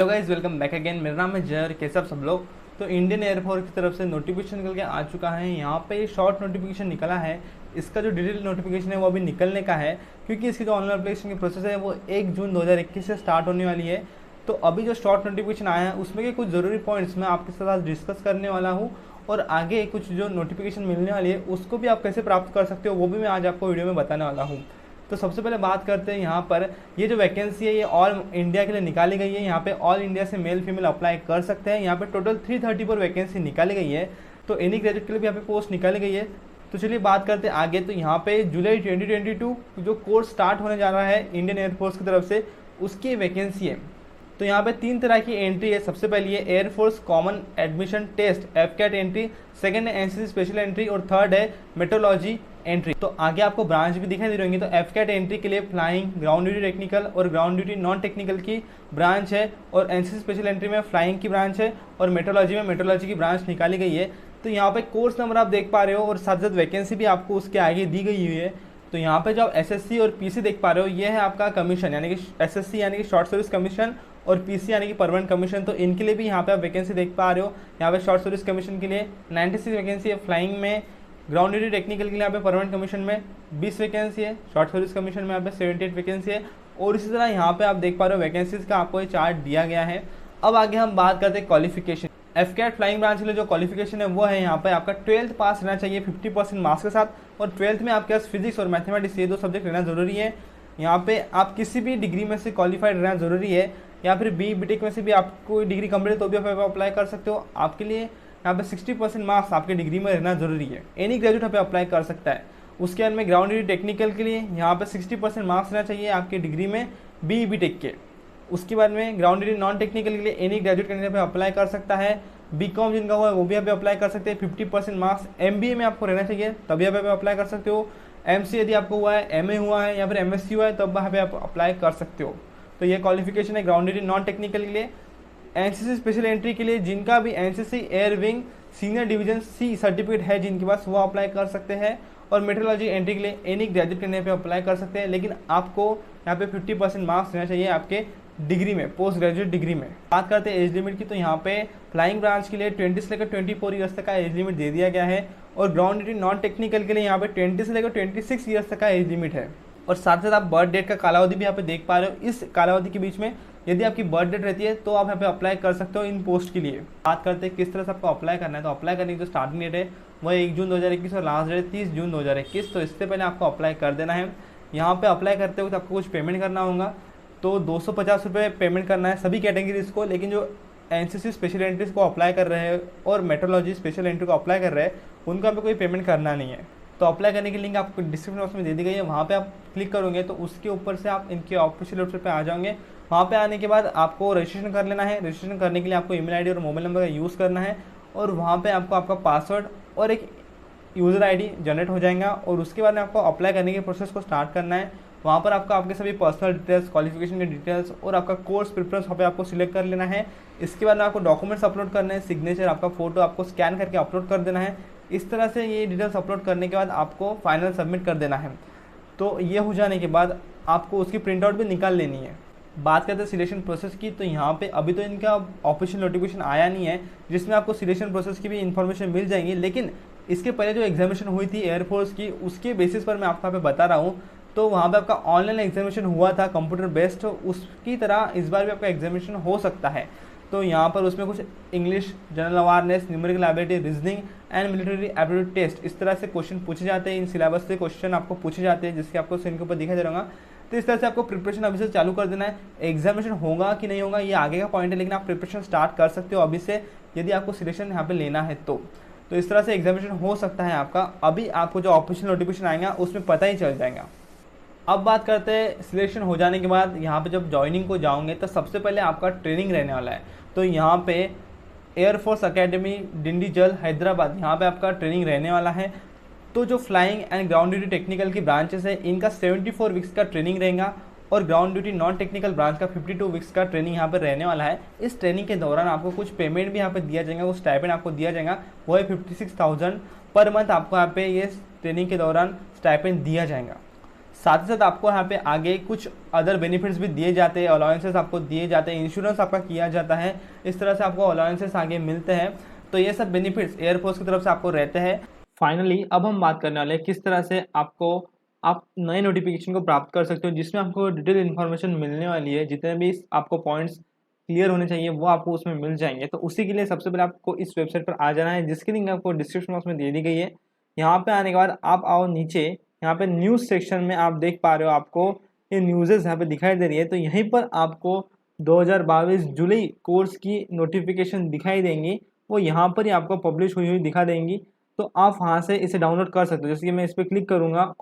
Hello guys, welcome back again. मेरा नाम है जय और कैसे आप सब लोग। तो इंडियन एयरफोर्स की तरफ से नोटिफिकेशन निकल के आ चुका है। यहाँ पे शॉर्ट नोटिफिकेशन निकला है। इसका जो डिटेल नोटिफिकेशन है वो अभी निकलने का है, क्योंकि इसकी जो ऑनलाइन एप्लीकेशन की प्रोसेस है वो 1 जून 2021 से स्टार्ट होने वाली है। तो अभी जो शॉर्ट नोटिफिकेशन आया है उसमें के कुछ ज़रूरी पॉइंट्स मैं आपके साथ डिस्कस करने वाला हूँ, और आगे कुछ जो नोटिफिकेशन मिलने वाली है उसको भी आप कैसे प्राप्त कर सकते हो वो भी मैं आज आपको वीडियो में बताने वाला हूँ। तो सबसे पहले बात करते हैं यहाँ पर, ये जो वैकेंसी है ये ऑल इंडिया के लिए निकाली गई है। यहाँ पे ऑल इंडिया से मेल फीमेल अप्लाई कर सकते हैं। यहाँ पे टोटल 334 वैकेंसी निकाली गई है। तो एनी ग्रेजुएट के लिए भी यहाँ पे पोस्ट निकाली गई है। तो चलिए बात करते हैं आगे। तो यहाँ पे जुलाई 2022 जो कोर्स स्टार्ट होने जा रहा है इंडियन एयरफोर्स की तरफ से, उसकी वैकेंसी है। तो यहाँ पे 3 तरह की एंट्री है। सबसे पहली है air force common admission test AFCAT entry, second है एनसीसी स्पेशल एंट्री, और थर्ड है मेट्रोलॉजी एंट्री। तो आगे आपको ब्रांच भी दिखाई दे रही होंगी। तो एफकैट एंट्री के लिए फ्लाइंग, ग्राउंड ड्यूटी टेक्निकल और ग्राउंड ड्यूटी नॉन टेक्निकल की ब्रांच है, और एनसीसी स्पेशल एंट्री में फ्लाइंग की ब्रांच है, और मेट्रोलॉजी में मेट्रोलॉजी की ब्रांच निकाली गई है। तो यहाँ पे कोर्स नंबर आप देख पा रहे हो, और साथ साथ वैकेंसी भी आपको उसके आगे दी गई हुई है। तो यहाँ पे जो आप एसएससी और पीसी देख पा रहे हो, ये है आपका कमीशन, यानी कि एसएससी यानी कि शॉर्ट सर्विस कमीशन, और पीसी यानी कि परमानेंट कमीशन। तो इनके लिए भी यहाँ पे आप वैकेंसी देख पा रहे हो। यहाँ पे शॉर्ट सर्विस कमीशन के लिए 96 वैकेंसी है, फ्लाइंग में, ग्राउंड ड्यूटी टेक्निकल के लिए यहाँ पे परमानेंट कमीशन में 20 वैकेंसी है, शॉर्ट सर्विस कमीशन में यहाँ पे 78 वैकेंसी है। और इसी तरह यहाँ पे आप देख पा रहे हो वैकेंसीज का आपको ये चार्ट दिया गया है। अब आगे हम बात करते हैं क्वालिफिकेशन। एफकैट फ्लाइंग ब्रांच के लिए जो क्वालिफिकेशन है वो है यहाँ पे आपका 12th पास रहना चाहिए 50% मार्क्स के साथ, और 12th में आपके पास फिजिक्स और मैथमेटिक्स ये 2 सब्जेक्ट रहना जरूरी है। यहाँ पे आप किसी भी डिग्री में से क्वालिफाइड रहना जरूरी है, या फिर बीटेक में से भी आपको डिग्री कंप्लीट तो भी आप अप्लाई कर सकते हो। आपके लिए यहाँ पे 60% मार्क्स आपके डिग्री में रहना जरूरी है। एनी ग्रेजुएट यहाँ पे अप्लाई कर सकता है। उसके बाद में ग्राउंड ड्यूटी टेक्निकल के लिए यहाँ पे 60% मार्क्स रहना चाहिए आपके डिग्री में बीटेक के। उसके बाद में ग्राउंड ड्यूटी नॉन टेक्निकल के लिए एनी ग्रेजुएट कैंडिडेट पे अप्लाई कर सकता है। बीकॉम जिनका हुआ है वो भी यहाँ पे अप्लाई कर सकते हैं। 50% मार्क्स एमबीए में आपको रहना चाहिए, तभी यहाँ पे अप्लाई कर सकते हो। एमसीए यदि आपको हुआ है, एमए हुआ है, या फिर एमएससी हुआ है, तब यहाँ पे आप अप्लाई कर सकते हो। तो ये क्वालिफिकेशन है ग्राउंड ड्यूटी नॉन टेक्निकल के लिए। एनसीसी स्पेशल एंट्री के लिए जिनका भी NCC air wing senior division C certificate है जिनके पास, वो अप्लाई कर सकते हैं। और मेट्रोलॉजी एंट्री के लिए एनी ग्रेजुएट करने पे अप्लाई कर सकते हैं, लेकिन आपको यहाँ पे 50% मार्क्स रहना चाहिए आपके डिग्री में, पोस्ट ग्रेजुएट डिग्री में। बात करते हैं एज लिमिट की। तो यहाँ पे फ्लाइंग ब्रांच के लिए 20 से लेकर 24 ईयर्स तक का एज लिमिट दे दिया गया है, और ग्राउंड ड्यूटी नॉन टेक्निकल के लिए यहाँ पे 20 से लेकर 26 ईयर्स तक का एज लिमिट है। और साथ साथ आप बर्थ डेट का कालावधि भी यहाँ पे देख पा रहे हो। इस कालावधि के बीच में यदि आपकी बर्थ डेट रहती है तो आप यहाँ पे अप्लाई कर सकते हो इन पोस्ट के लिए। बात करते हैं किस तरह से आपको अप्लाई करना है। तो अप्लाई करने की जो स्टार्टिंग डेट है वो 1 जून 2021 और लास्ट डेट 30 जून 2021। तो इससे पहले आपको अप्लाई कर देना है। यहाँ पे अप्लाई करते वक्त आपको कुछ पेमेंट करना होगा। तो 250 रुपये पेमेंट करना है सभी कैटेगरीज को, लेकिन जो एनसीसी स्पेशल एंट्रीज को अप्लाई कर रहे हैं और मेट्रोलॉजी स्पेशल एंट्री को अप्लाई कर रहे हैं, उनका पे कोई पेमेंट करना नहीं है। तो अप्लाई करने की लिंक आपको डिस्क्रिप्शन बॉक्स में दे दी गई है, वहाँ पे आप क्लिक करोगे तो उसके ऊपर से आप इनके ऑफिशियल वेबसाइट पे आ जाओगे। वहाँ पे आने के बाद आपको रजिस्ट्रेशन कर लेना है। रजिस्ट्रेशन करने के लिए आपको ईमेल आईडी और मोबाइल नंबर का यूज़ करना है, और वहाँ पे आपको आपका पासवर्ड और एक यूज़र आईडी जनरेट हो जाएगा। और उसके बाद में आपको अप्लाई करने के प्रोसेस को स्टार्ट करना है। वहाँ पर आपको आपके सभी पर्सनल डिटेल्स, क्वालिफिकेशन के डिटेल्स और आपका कोर्स प्रेफरेंस वहाँ पे आपको सिलेक्ट कर लेना है। इसके बाद में आपको डॉक्यूमेंट्स अपलोड करना है, सिग्नेचर, आपका फोटो आपको स्कैन करके अपलोड कर देना है। इस तरह से ये डिटेल्स अपलोड करने के बाद आपको फाइनल सबमिट कर देना है। तो ये हो जाने के बाद आपको उसकी प्रिंट आउट भी निकाल लेनी है। बात करते हैं सिलेक्शन प्रोसेस की। तो यहाँ पे अभी तो इनका ऑफिशियल नोटिफिकेशन आया नहीं है जिसमें आपको सिलेक्शन प्रोसेस की भी इन्फॉर्मेशन मिल जाएगी, लेकिन इसके पहले जो एग्जामिनेशन हुई थी एयरफोर्स की, उसके बेसिस पर मैं आपको यहाँ पे बता रहा हूँ। तो वहाँ पे आपका ऑनलाइन एग्जामिनेशन हुआ था कंप्यूटर बेस्ड, उसकी तरह इस बार भी आपका एग्जामिनेशन हो सकता है। तो यहाँ पर उसमें कुछ English, general awareness, numerical ability, reasoning and military aptitude test, इस तरह से क्वेश्चन पूछे जाते हैं। इन सिलेबस से क्वेश्चन आपको पूछे जाते हैं, जिसके आपको स्क्रीन के ऊपर दिखाई दे रहा होगा। तो इस तरह से आपको प्रिपरेशन अभी से चालू कर देना है। एग्जामिनेशन होगा कि नहीं होगा ये आगे का पॉइंट है, लेकिन आप प्रिपरेशन स्टार्ट कर सकते हो अभी से, यदि आपको सिलेक्शन यहाँ पे लेना है तो इस तरह से एग्जामिनेशन हो सकता है आपका। अभी आपको जो ऑफिशियल नोटिफिकेशन आएगा उसमें पता ही चल जाएगा। अब बात करते हैं सिलेक्शन हो जाने के बाद यहाँ पे जब ज्वाइनिंग को जाओगे तो सबसे पहले आपका ट्रेनिंग रहने वाला है। तो यहाँ पे एयरफोर्स अकेडमी डिंडीगल हैदराबाद, यहाँ पे आपका ट्रेनिंग रहने वाला है। तो जो flying and ground duty technical की ब्रांचेस है इनका 74 वीक्स का ट्रेनिंग रहेगा, और ground duty non technical branch का 52 वीक्स का ट्रेनिंग यहाँ पे रहने वाला है। इस ट्रेनिंग के दौरान आपको कुछ पेमेंट भी यहाँ पे दिया जाएगा, वो स्टाइपेंड आपको दिया जाएगा, वो है 56,000 पर मंथ आपको यहाँ पे ये ट्रेनिंग के दौरान स्टाइपेंड दिया जाएगा। साथ ही साथ आपको यहाँ पे आगे कुछ अदर बेनिफिट्स भी दिए जाते हैं, अलाउंसेस आपको दिए जाते हैं, इंश्योरेंस आपका किया जाता है, इस तरह से आपको अलाउंसेस आगे मिलते हैं। तो ये सब बेनिफिट्स एयरफोर्स की तरफ से आपको रहते हैं। फाइनली अब हम बात करने वाले हैं किस तरह से आप नए नोटिफिकेशन को प्राप्त कर सकते हो, जिसमें आपको डिटेल इन्फॉर्मेशन मिलने वाली है। जितने भी आपको पॉइंट्स क्लियर होने चाहिए वो आपको उसमें मिल जाएंगे। तो उसी के लिए सबसे पहले आपको इस वेबसाइट पर आ जाना है, जिसकी लिंक आपको डिस्क्रिप्शन बॉक्स में दे दी गई है। यहाँ पे आने के बाद आप आओ नीचे, यहाँ पे न्यूज़ सेक्शन में आप देख पा रहे हो, आपको ये न्यूज़ेस यहाँ पे दिखाई दे रही है। तो यहीं पर आपको 2022 जुलाई कोर्स की नोटिफिकेशन दिखाई देंगी, वो यहाँ पर ही आपको पब्लिश हुई दिखा देंगी। तो आप वहाँ से इसे डाउनलोड कर सकते हो। जैसे कि मैं इस पर क्लिक करूँगा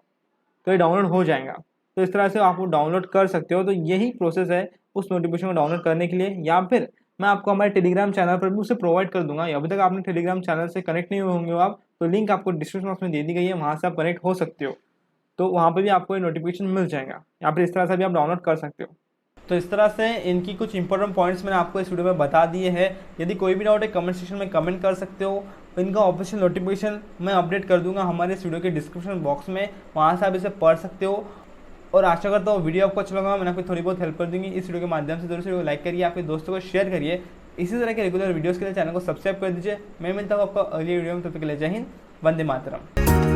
तो ये डाउनलोड हो जाएगा। तो इस तरह से आप वो डाउनलोड कर सकते हो। तो यही प्रोसेस है उस नोटिफिकेशन को डाउनलोड करने के लिए, या फिर मैं आपको हमारे टेलीग्राम चैनल पर भी उसे प्रोवाइड कर दूंगा। अभी तक आपने टेलीग्राम चैनल से कनेक्ट नहीं हुए होंगे आप, तो लिंक आपको डिस्क्रिप्शन बॉक्स में दे दी गई है, वहाँ से आप कनेक्ट हो सकते हो। तो वहाँ पर भी आपको ये नोटिफिकेशन मिल जाएगा, या फिर इस तरह से भी आप डाउनलोड कर सकते हो। तो इस तरह से इनकी कुछ इंपॉर्टेंट पॉइंट्स मैंने आपको इस वीडियो में बता दिए हैं। यदि कोई भी डाउट है कमेंट सेक्शन में कमेंट कर सकते हो। इनका ऑफिशियल नोटिफिकेशन मैं अपडेट कर दूंगा हमारे इस वीडियो के डिस्क्रिप्शन बॉक्स में, वहाँ से आप इसे पढ़ सकते हो। और आशा करता हूँ वीडियो आपको अच्छा लगा, मैंने आपको थोड़ी बहुत हेल्प कर दूंगी इस वीडियो के माध्यम से। जरूर से वीडियो लाइक करिए, आपके दोस्तों को शेयर करिए। इसी तरह के रेगुलर वीडियोज़ के लिए चैनल को सब्सक्राइब कर दीजिए। मैं मिलता हूँ आपको अगली वीडियो में, तब तक के लिए जय हिंद, वंदे मातरम।